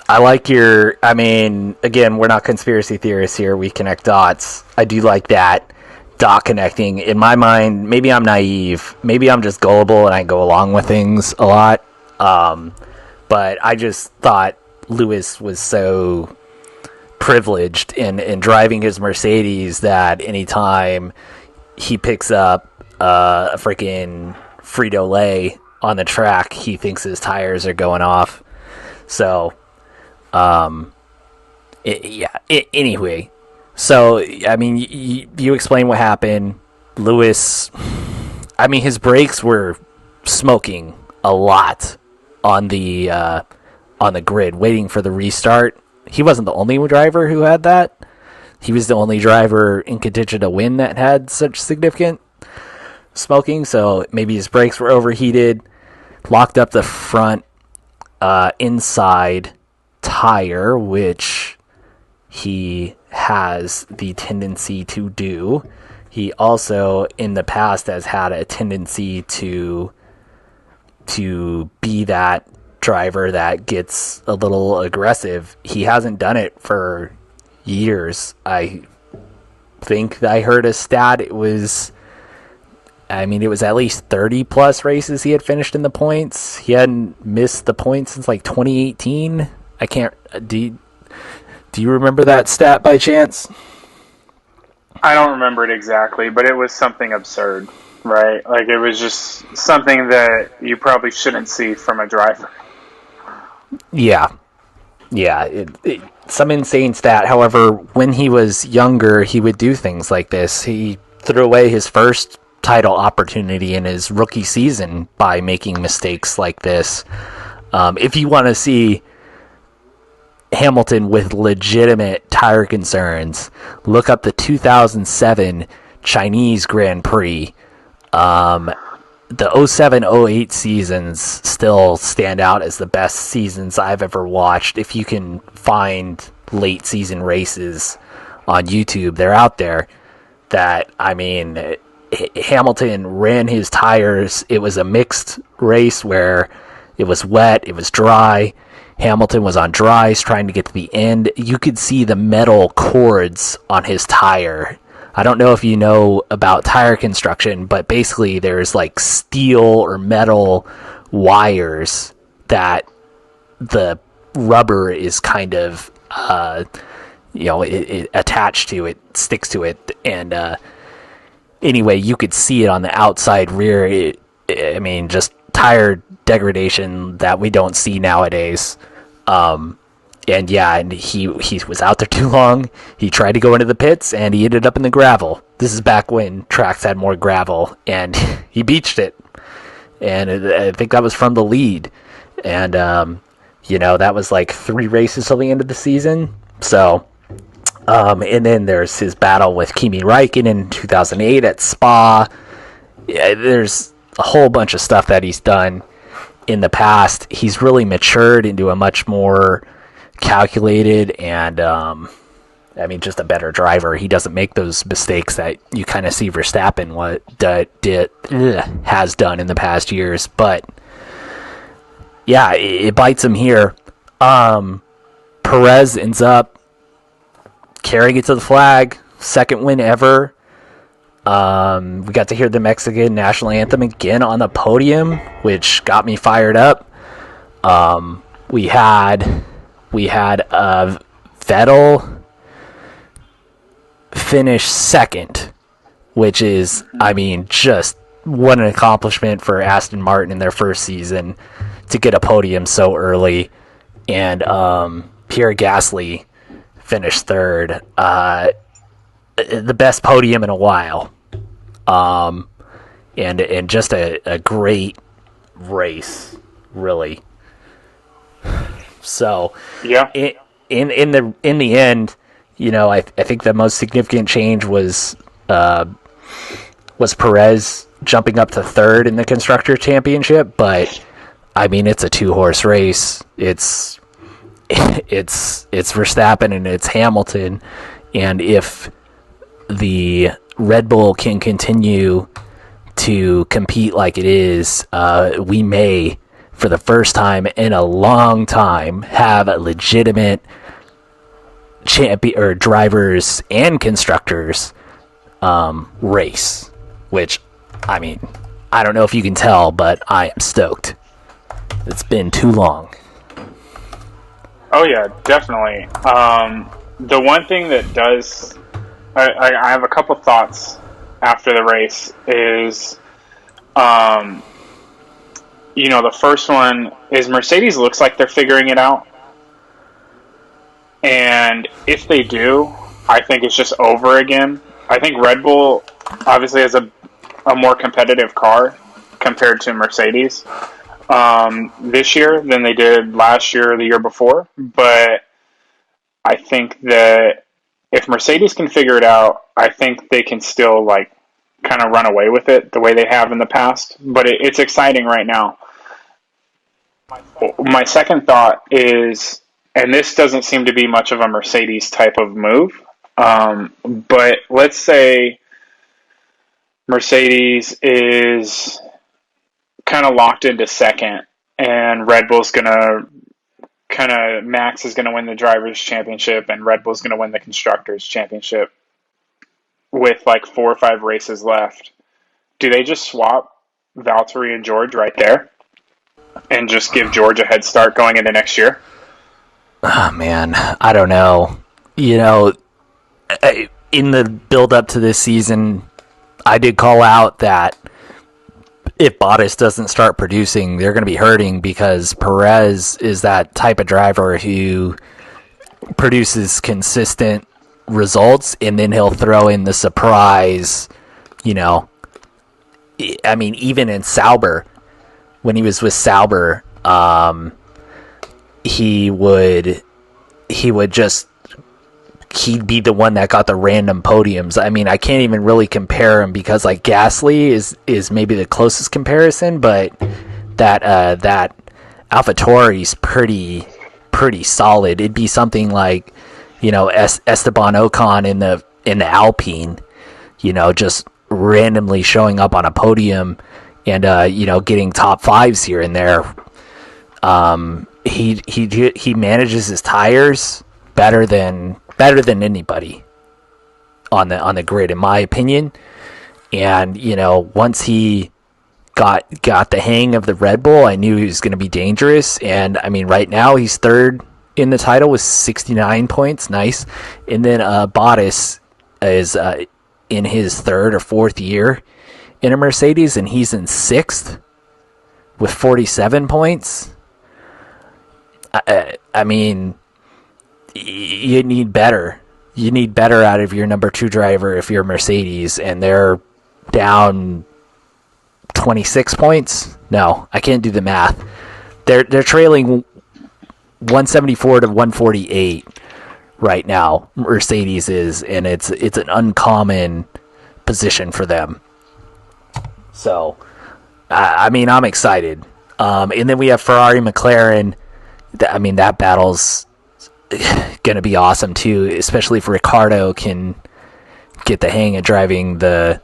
I like again, we're not conspiracy theorists here. We connect dots. I do like that dot connecting. In my mind, maybe I'm naive. Maybe I'm just gullible and I go along with things a lot. But I just thought Lewis was so privileged in driving his Mercedes that anytime he picks up a freaking Frito-Lay on the track, he thinks his tires are going off. So, anyway. So, you explain what happened. Lewis, his brakes were smoking a lot on the grid, waiting for the restart. He wasn't the only driver who had that. He was the only driver in contention to win that had such significant smoking, so maybe his brakes were overheated, locked up the front inside tire, which he has the tendency to do. He also, in the past, has had a tendency to be that driver that gets a little aggressive. He hasn't done it for years. I think I heard a stat. It was at least 30 plus races he had finished in the points. He hadn't missed the points since like 2018. I can't. Do you remember that stat by chance? I don't remember it exactly, but it was something absurd, right? Like, it was just something that you probably shouldn't see from a driver. Yeah, some insane stat. However, when he was younger, he would do things like this. He threw away his first title opportunity in his rookie season by making mistakes like this. If you want to see Hamilton with legitimate tire concerns, look up the 2007 Chinese Grand Prix. The 07-08 seasons still stand out as the best seasons I've ever watched. If you can find late season races on YouTube, they're out there. Hamilton ran his tires. It was a mixed race where it was wet, it was dry. Hamilton was on dries trying to get to the end. You could see the metal cords on his tire. I don't know if you know about tire construction, but basically there's like steel or metal wires that the rubber is kind of, it attached to it, sticks to it. And anyway, you could see it on the outside rear. Just tire degradation that we don't see nowadays. And he was out there too long. He tried to go into the pits, and he ended up in the gravel. This is back when tracks had more gravel, and he beached it. And I think that was from the lead. And, that was like 3 races till the end of the season. So, and then there's his battle with Kimi Räikkönen in 2008 at Spa. Yeah, there's a whole bunch of stuff that he's done in the past. He's really matured into a much more calculated and just a better driver. He doesn't make those mistakes that you kind of see Verstappen has done in the past years. But yeah, it bites him here. Perez ends up carrying it to the flag, second win ever. We got to hear the Mexican national anthem again on the podium, which got me fired up. We had Vettel finish second, which is, just what an accomplishment for Aston Martin in their first season to get a podium so early. And Pierre Gasly finished third. The best podium in a while. And just a great race, really. So Yeah. In the end, I think the most significant change was Perez jumping up to third in the Constructors' Championship, but I mean it's a 2-horse race. It's Verstappen and it's Hamilton, and if the Red Bull can continue to compete like it is, we may, for the first time in a long time, have a legitimate champion or drivers and constructors race. Which, I mean, I don't know if you can tell, but I am stoked. It's been too long. Oh yeah, definitely. The one thing that does, I have a couple thoughts after the race is, the first one is Mercedes looks like they're figuring it out. And if they do, I think it's just over again. I think Red Bull obviously has a more competitive car compared to Mercedes this year than they did last year or the year before. But I think that if Mercedes can figure it out, I think they can still kind of run away with it the way they have in the past. But it's exciting right now. My second thought is, and this doesn't seem to be much of a Mercedes type of move, but let's say Mercedes is kind of locked into second, and Red Bull's going to Max is going to win the Drivers' Championship, and Red Bull's going to win the Constructors' Championship with 4 or 5 races left. Do they just swap Valtteri and George right there and just give George a head start going into next year? Oh, man, I don't know. In the build-up to this season, I did call out that if Bottas doesn't start producing, they're going to be hurting, because Perez is that type of driver who produces consistent results, and then he'll throw in the surprise, I mean, even in Sauber, when he was with Sauber, he'd be the one that got the random podiums. I mean, I can't even really compare him, because Gasly is maybe the closest comparison, but that AlphaTauri's pretty solid. It'd be something like, Esteban Ocon in the Alpine, just randomly showing up on a podium and getting top 5s here and there. He manages his tires better than anybody on the grid, in my opinion. And once he got the hang of the Red Bull, I knew he was going to be dangerous. And I mean, right now he's third in the title with 69 points. Nice. And then Bottas is in his third or fourth year in a Mercedes, and he's in sixth with 47 points. I mean, you need better. You need better out of your number 2 driver if you're Mercedes, and they're down 26 points. No, I can't do the math. They're trailing 174 to 148 right now. Mercedes is, and it's an uncommon position for them. So, I mean, I'm excited. And then we have Ferrari, McLaren. I mean, that battle's going to be awesome too, especially if Ricciardo can get the hang of driving the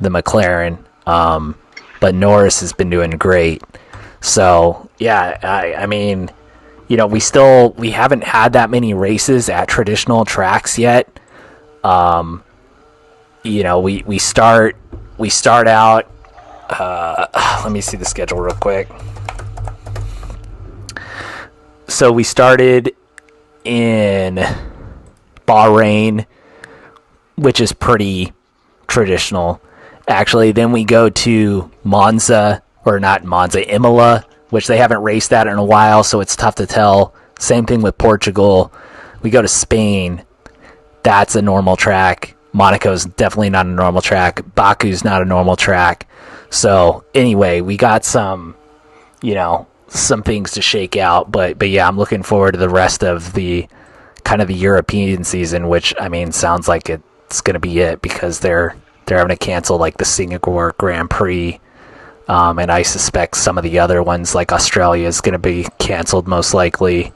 McLaren. But Norris has been doing great. So, yeah, I mean, we haven't had that many races at traditional tracks yet. We start out, let me see the schedule real quick. So we started in Bahrain, which is pretty traditional. actually. Then we go to Monza, or not Monza, Imola, which they haven't raced that in a while, so it's tough to tell. Same thing with Portugal. We go to Spain. That's a normal track. Monaco's definitely not a normal track. Baku's not a normal track. So anyway, we got some things to shake out. But yeah, I'm looking forward to the rest of the kind of the European season, which, I mean, sounds like it's going to be it, because they're having to cancel like the Singapore Grand Prix. And I suspect some of the other ones, like Australia, is going to be canceled most likely.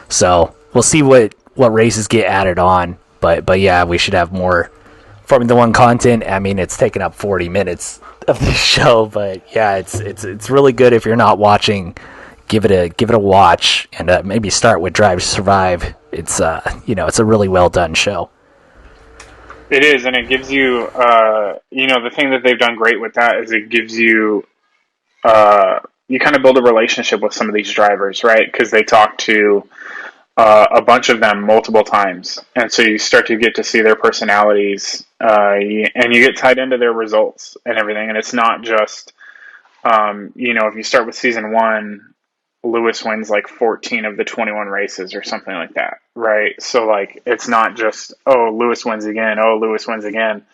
So we'll see what races get added on. But yeah, we should have more Formula One content. I mean, it's taken up 40 minutes of the show, but yeah, it's really good. If you're not watching, give it a watch, and maybe start with Drive to Survive. It's it's a really well done show. It is, and it gives you, the thing that they've done great with that is it gives you, you kind of build a relationship with some of these drivers, right? Because they talk to a bunch of them multiple times, and so you start to get to see their personalities, and you get tied into their results and everything. And it's not just, if you start with season 1, Lewis wins like 14 of the 21 races or something like that, right? So like, it's not just, oh, Lewis wins again, oh, Lewis wins again.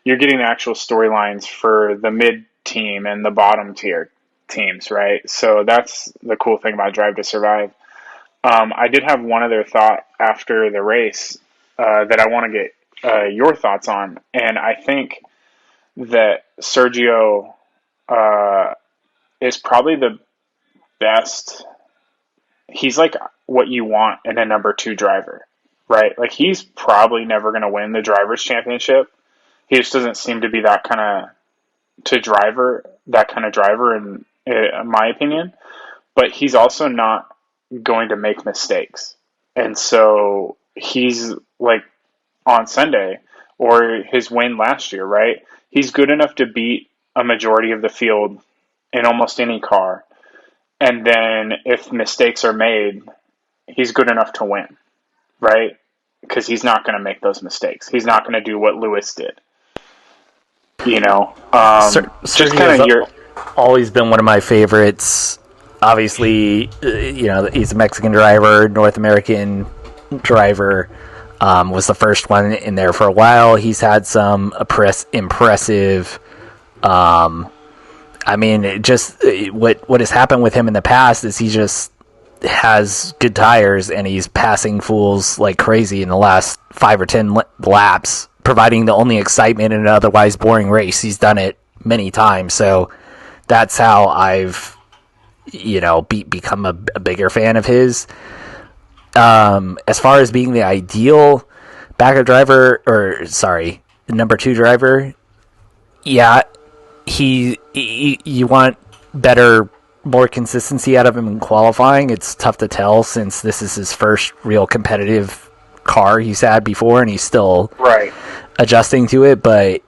You're getting the actual storylines for the mid team and the bottom tier teams, right? So that's the cool thing about Drive to Survive. I did have one other thought after the race that I want to get your thoughts on, and I think that Sergio is probably the best. He's like what you want in a number 2 driver, right? Like, he's probably never going to win the drivers' championship. He just doesn't seem to be that kind of driver, in my opinion. But he's also not going to make mistakes. And so he's like, on Sunday, or his win last year, right? He's good enough to beat a majority of the field in almost any car. And then if mistakes are made, he's good enough to win, right? Because he's not going to make those mistakes. He's not going to do what Lewis did. Just kind of your... always been one of my favorites. Obviously, he's a Mexican driver, North American driver. Was the first one in there for a while. He's had some impressive. I mean, just what has happened with him in the past is he just has good tires, and he's passing fools like crazy in the last 5 or 10 laps, providing the only excitement in an otherwise boring race. He's done it many times, so that's how I've become a bigger fan of his. As far as being the ideal backup driver, number 2 driver, yeah, you want better, more consistency out of him in qualifying. It's tough to tell, since this is his first real competitive car he's had before, and he's still adjusting to it. But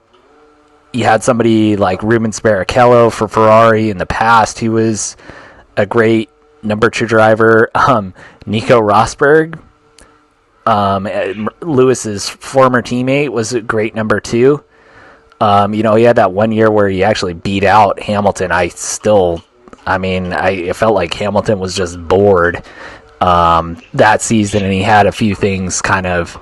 you had somebody like Rubens Barrichello for Ferrari in the past. He was a great number 2 driver. Nico Rosberg, Lewis's former teammate, was a great number 2. He had that one year where he actually beat out Hamilton. I felt like Hamilton was just bored that season, and he had a few things kind of,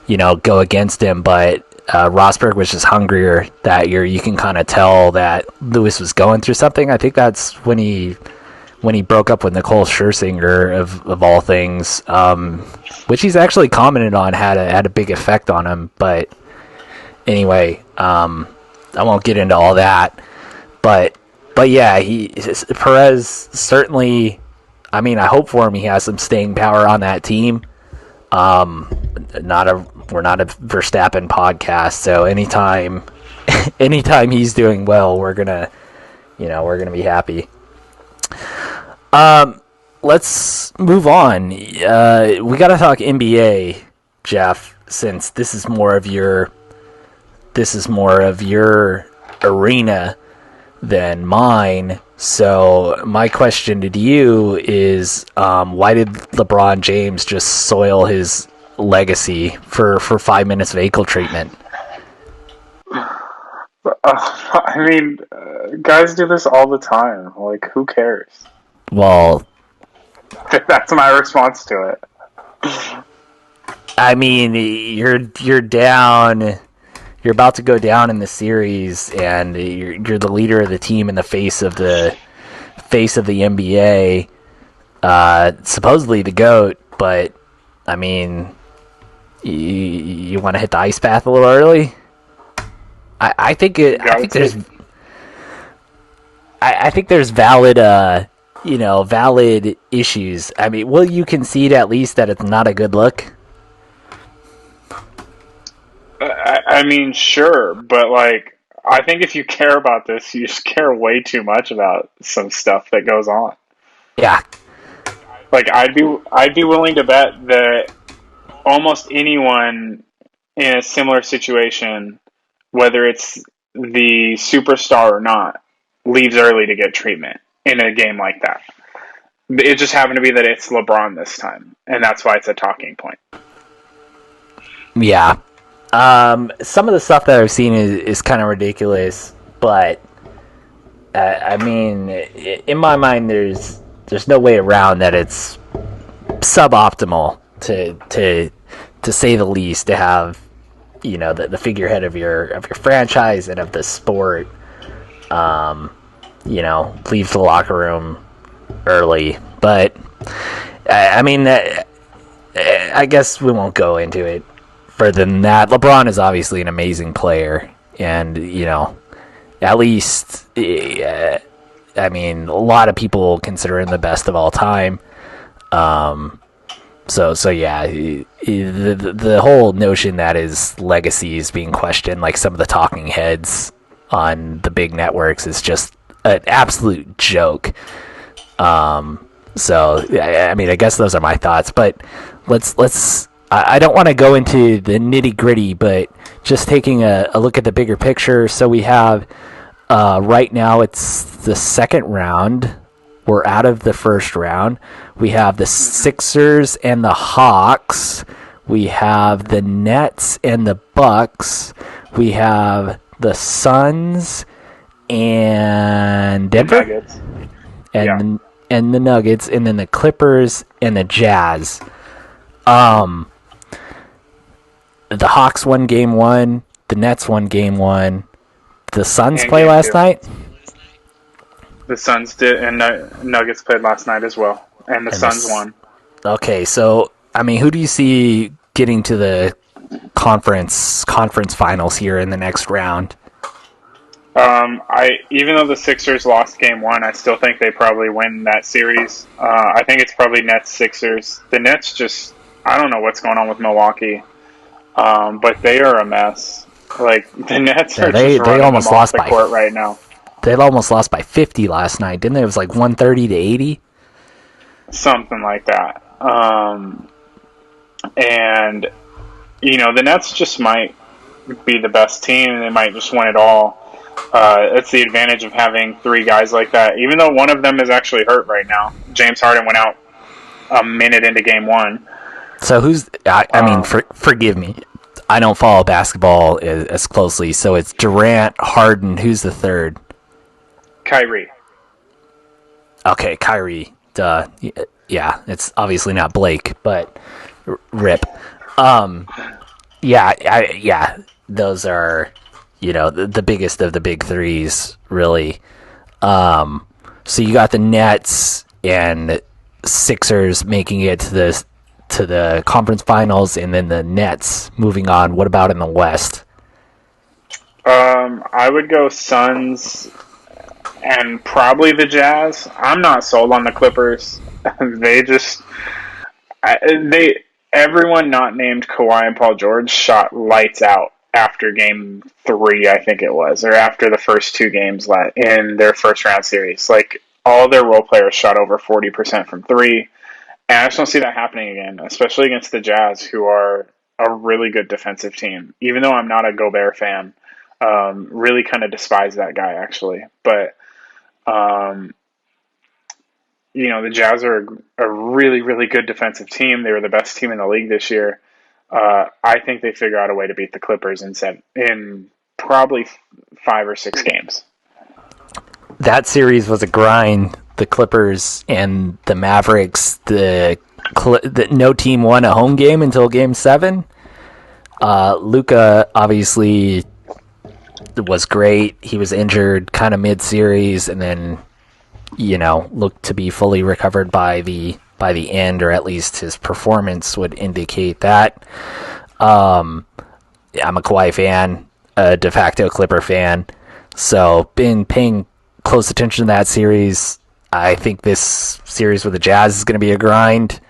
go against him. But Rosberg was just hungrier that year. You can kind of tell that Lewis was going through something. I think that's when he broke up with Nicole Scherzinger, of all things, which he's actually commented on had a big effect on him. But anyway, I won't get into all that. But yeah, Perez certainly. I mean, I hope for him he has some staying power on that team. We're not a Verstappen podcast, so anytime he's doing well, we're gonna be happy. Let's move on. We got to talk NBA, Jeff, since this is more of your arena than mine. So my question to you is, why did LeBron James just soil his legacy for 5 minutes of ankle treatment? I mean, guys do this all the time. Like, who cares? Well, That's my response to it. I mean, you're down. You're about to go down in the series, and you're the leader of the team in the face of the NBA. Supposedly the GOAT, but I mean, you want to hit the ice bath a little early. I think it. I think there's. I think there's valid. Valid issues. I mean, will you concede at least that it's not a good look? I mean, sure, but like, I think if you care about this, you just care way too much about some stuff that goes on. Yeah, Like, I'd be willing to bet that almost anyone in a similar situation, whether it's the superstar or not, leaves early to get treatment in a game like that. It just happened to be that it's LeBron this time, and that's why it's a talking point. yeah. Some of the stuff that I've seen is kind of ridiculous, but I mean, in my mind, there's no way around that it's suboptimal to say the least to have the figurehead of your franchise and of the sport leave the locker room early. But I mean, I guess we won't go into it further than that. LeBron is obviously an amazing player, and at least I mean, a lot of people consider him the best of all time. So yeah, the whole notion that his legacy is being questioned, like some of the talking heads on the big networks, is just an absolute joke. So I mean, I guess those are my thoughts, but let's. I don't want to go into the nitty gritty, but just taking a look at the bigger picture. So we have right now it's the second round. We're out of the first round. We have the Sixers and the Hawks. We have the Nets and the Bucks. We have the Suns and Denver. Nuggets. And the Nuggets, and then the Clippers and the Jazz. The Hawks won game one. The Nets won game one. The Suns And play game last two. night. The Suns did, and Nuggets played last night as well, and the Suns won. Okay, so I mean, who do you see getting to the conference finals here in the next round? Even though the Sixers lost game one, I still think they probably win that series. I think it's probably Nets Sixers. The Nets just, I don't know what's going on with Milwaukee, but they are a mess. Like, the Nets are just running almost them off lost the by court right now. They almost lost by 50 last night, didn't they? It was like 130 to 80. Something like that. And the Nets just might be the best team, and they might just win it all. It's the advantage of having three guys like that. Even though one of them is actually hurt right now, James Harden went out a minute into game one. So who's? I mean, forgive me, I don't follow basketball as closely. So it's Durant, Harden. Who's the third? Kyrie. Okay, Kyrie. Duh. Yeah, it's obviously not Blake, but rip. Yeah. Those are, the biggest of the big threes, really. So you got the Nets and Sixers making it to the conference finals, and then the Nets moving on. What about in the West? I would go Suns and probably the Jazz. I'm not sold on the Clippers. Everyone not named Kawhi and Paul George shot lights out after game three, I think it was, or after the first two games in their first round series. Like, all their role players shot over 40% from three. And I just don't see that happening again, especially against the Jazz, who are a really good defensive team. Even though I'm not a Gobert fan, really kind of despise that guy, actually. But the Jazz are a really, really good defensive team. They were the best team in the league this year. I think they figure out a way to beat the Clippers in probably 5 or 6 games. That series was a grind. The Clippers and the Mavericks, no team won a home game until Game 7. Luka obviously was great. He was injured kind of mid-series, and then looked to be fully recovered by the end, or at least his performance would indicate that. I'm a Kawhi fan, a de facto Clipper fan, so been paying close attention to that series. I think this series with the Jazz is going to be a grind,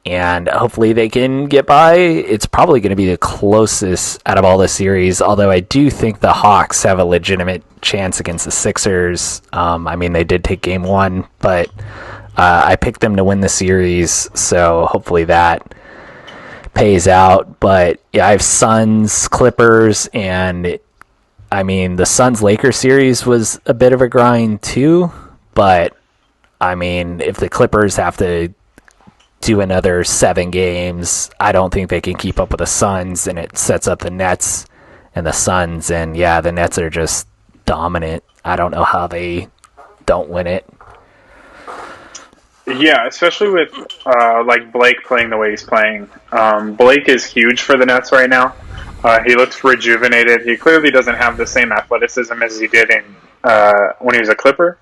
and hopefully they can get by. It's probably going to be the closest out of all the series, although I do think the Hawks have a legitimate chance against the Sixers. They did take game 1, but I picked them to win the series, so hopefully that pays out. But yeah, I have Suns, Clippers, and the Suns-Lakers series was a bit of a grind too, but if the Clippers have to do another 7 games, I don't think they can keep up with the Suns, and it sets up the Nets and the Suns, and yeah, the Nets are just dominant. I don't know how they don't win it. Yeah, especially with Blake playing the way he's playing. Blake is huge for the Nets right now. He looks rejuvenated. He clearly doesn't have the same athleticism as he did in when he was a Clipper,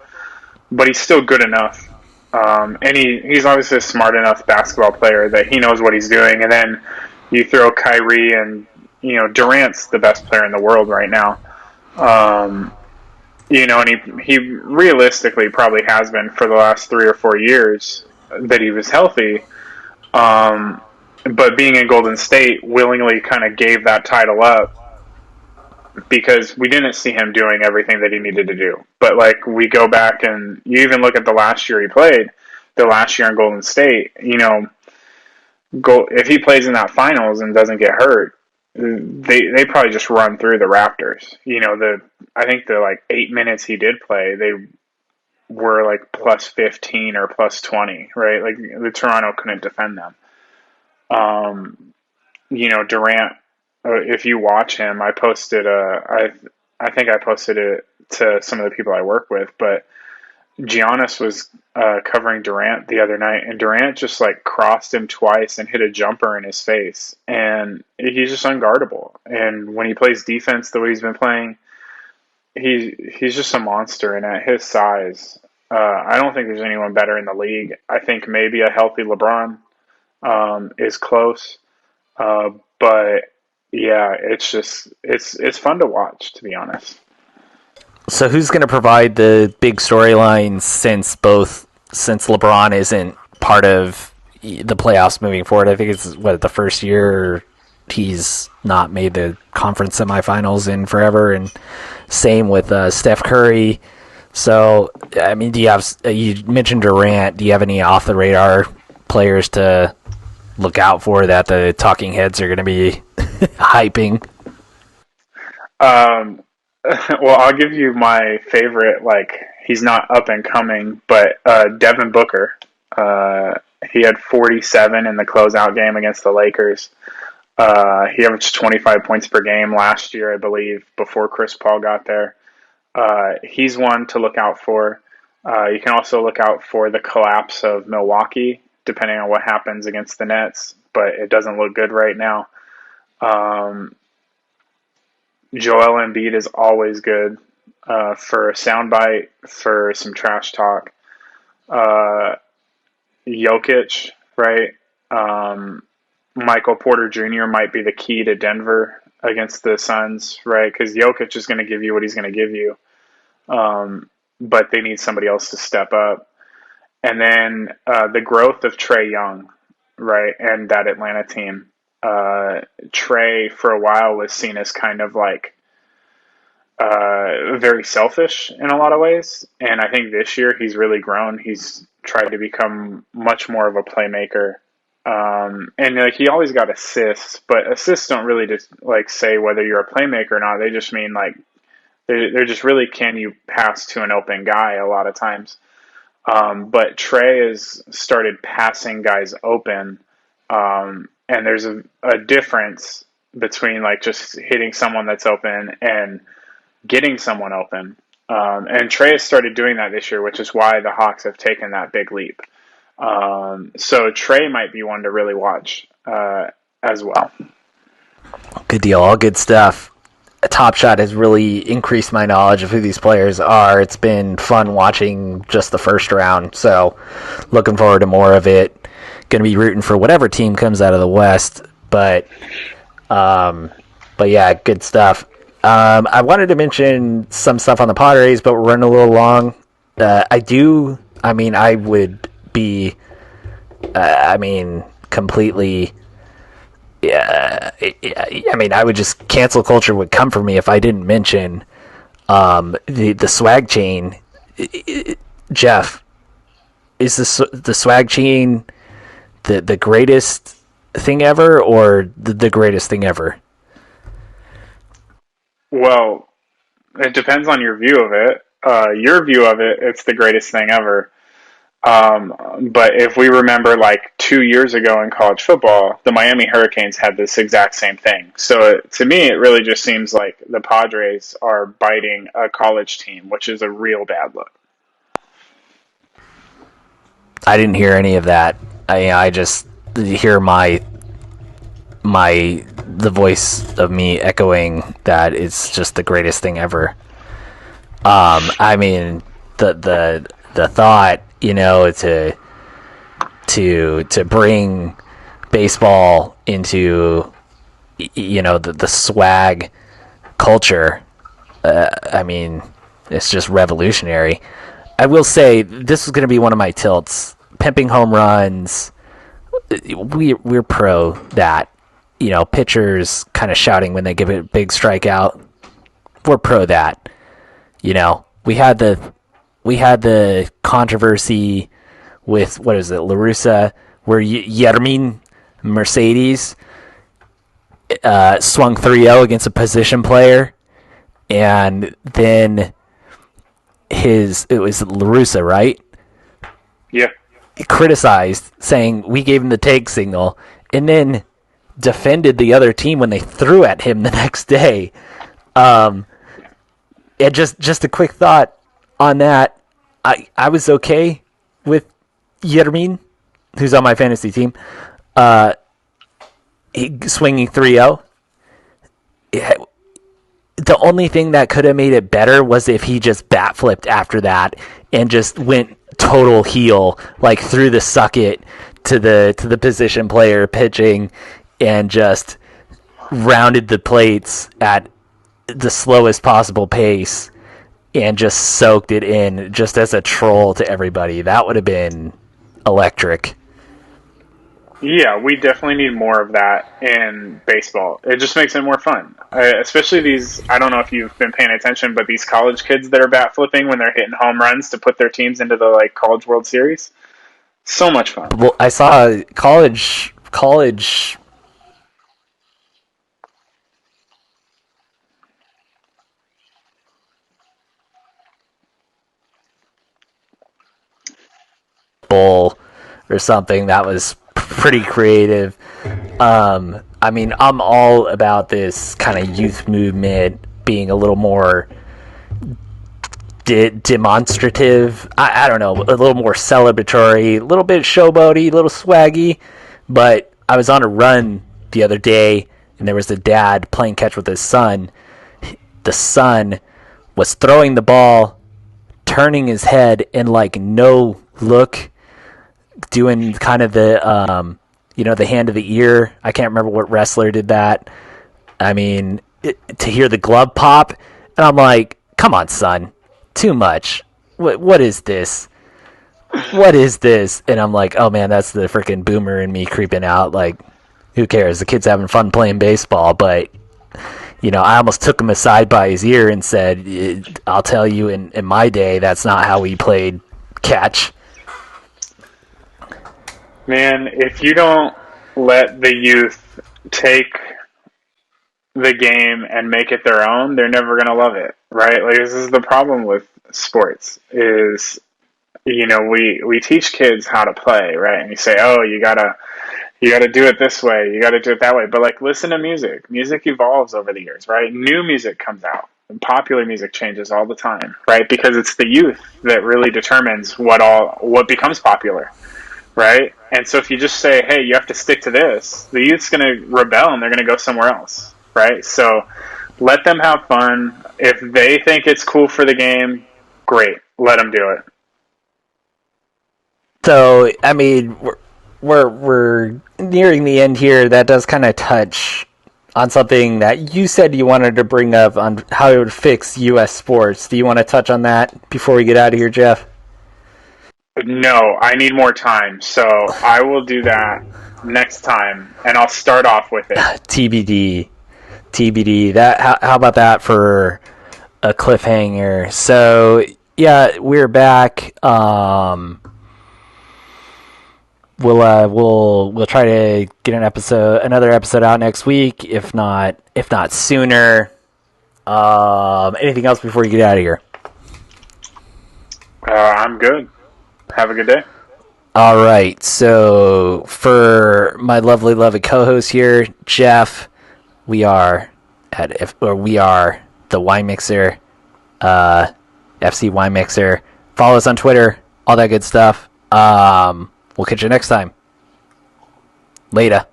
but he's still good enough. And he's obviously a smart enough basketball player that he knows what he's doing. And then you throw Kyrie and, Durant's the best player in the world right now. And he realistically probably has been for the last 3 or 4 years that he was healthy. But being in Golden State willingly kind of gave that title up because we didn't see him doing everything that he needed to do. But we go back and you even look at the last year he played, the last year in Golden State, if he plays in that finals and doesn't get hurt, they probably just run through the Raptors. I think the 8 minutes he did play, they were plus 15 or plus 20, right? The Toronto couldn't defend them. Durant, if you watch him, I think I posted it to some of the people I work with, but Giannis was covering Durant the other night, and Durant just crossed him twice and hit a jumper in his face, and he's just unguardable. And when he plays defense the way he's been playing, he's just a monster. And at his size, I don't think there's anyone better in the league. I think maybe a healthy LeBron is close, but yeah, it's fun to watch, to be honest. So who's going to provide the big storylines since LeBron isn't part of the playoffs moving forward? I think it's the first year he's not made the conference semifinals in forever, and same with Steph Curry. So you mentioned Durant. Do you have any off the radar players to look out for that the talking heads are going to be hyping? Well, I'll give you my favorite. He's not up and coming, but Devin Booker. He had 47 in the closeout game against the Lakers. He averaged 25 points per game last year, I believe, before Chris Paul got there. He's one to look out for. You can also look out for the collapse of Milwaukee, depending on what happens against the Nets, but it doesn't look good right now. Joel Embiid is always good for a soundbite, for some trash talk. Jokic, right? Michael Porter Jr. might be the key to Denver against the Suns, right? Because Jokic is going to give you what he's going to give you. But they need somebody else to step up. And then the growth of Trae Young, right? And that Atlanta team. Trae for a while was seen as kind of very selfish in a lot of ways, and I think this year he's really grown. He's tried to become much more of a playmaker, and he always got assists, but assists don't really just say whether you're a playmaker or not. They just mean they're just really, can you pass to an open guy a lot of times. But Trae has started passing guys open. And there's a difference between like just hitting someone that's open and getting someone open. And Trey has started doing that this year, which is why the Hawks have taken that big leap. So Trey might be one to really watch as well. Good deal. All good stuff. Top Shot has really increased my knowledge of who these players are. It's been fun watching just the first round, so looking forward to more of it. Going to be rooting for whatever team comes out of the West, but yeah, good stuff. I wanted to mention some stuff on the Padres, but we're running a little long. I would be, completely. Yeah, I would just cancel culture would come for me if I didn't mention the swag chain. Jeff, is the swag chain the greatest thing ever, or the greatest thing ever? Well, it depends on your view of it. Your view of it, it's the greatest thing ever. But if we remember like 2 years ago in college football, the Miami Hurricanes had this exact same thing. So to me, it really just seems like the Padres are biting a college team, which is a real bad look. I didn't hear any of that. I just hear the voice of me echoing that it's just the greatest thing ever. The thought, to bring baseball into the swag culture. It's just revolutionary. I will say this is going to be one of my tilts. Pimping home runs. We're pro that. Pitchers kind of shouting when they give a big strikeout. We're pro that. We had the controversy with, what is it, La Russa, where Yermin Mercedes swung 3-0 against a position player, and then it was La Russa, right? Yeah. He criticized, saying we gave him the take signal, and then defended the other team when they threw at him the next day. And just a quick thought on that. I was okay with Yermin, who's on my fantasy team, swinging 3-0. The only thing that could have made it better was if he just bat flipped after that and just went total heel, like threw the sucket to the position player pitching and just rounded the plates at the slowest possible pace and just soaked it in just as a troll to everybody. That would have been electric. Yeah, we definitely need more of that in baseball. It just makes it more fun. Especially these, I don't know if you've been paying attention, but these college kids that are bat flipping when they're hitting home runs to put their teams into the like College World Series. So much fun. Well, I saw college bowl or something that was pretty creative. I'm all about this kind of youth movement being a little more demonstrative. I don't know, a little more celebratory, a little bit showboaty, a little swaggy. But I was on a run the other day, and there was a dad playing catch with his son. The son was throwing the ball, turning his head, and like no look, doing kind of the the hand of the ear. I can't remember what wrestler did that. To hear the glove pop, and I'm like, come on, son, too much. What is this? What is this? And I'm like, oh man, that's the freaking boomer in me creeping out. Like, who cares? The kid's having fun playing baseball, but I almost took him aside by his ear and said, I'll tell you, in my day, that's not how we played catch. Man, if you don't let the youth take the game and make it their own, they're never going to love it, right? Like, this is the problem with sports is, we teach kids how to play, right? And you say, oh, you gotta You got to do it this way. You got to do it that way. But like, listen to music. Music evolves over the years, right? New music comes out, and popular music changes all the time, right? Because it's the youth that really determines what becomes popular, right? And so if you just say, "Hey, you have to stick to this," the youth's going to rebel and they're going to go somewhere else, right? So let them have fun. If they think it's cool for the game, great. Let them do it. So, I mean, we're nearing the end here. That does kind of touch on something that you said you wanted to bring up on how it would fix U.S. sports. Do you want to touch on that before we get out of here, Jeff? No, I need more time. So I will do that next time, and I'll start off with it. TBD. TBD. That how about that for a cliffhanger? So yeah, we're back. We'll try to get another episode out next week, if not sooner. Anything else before you get out of here? I'm good. Have a good day. All right. So for my lovely co-host here, Jeff, we are the Wine Mixer, FC Wine Mixer. Follow us on Twitter, all that good stuff. We'll catch you next time. Later.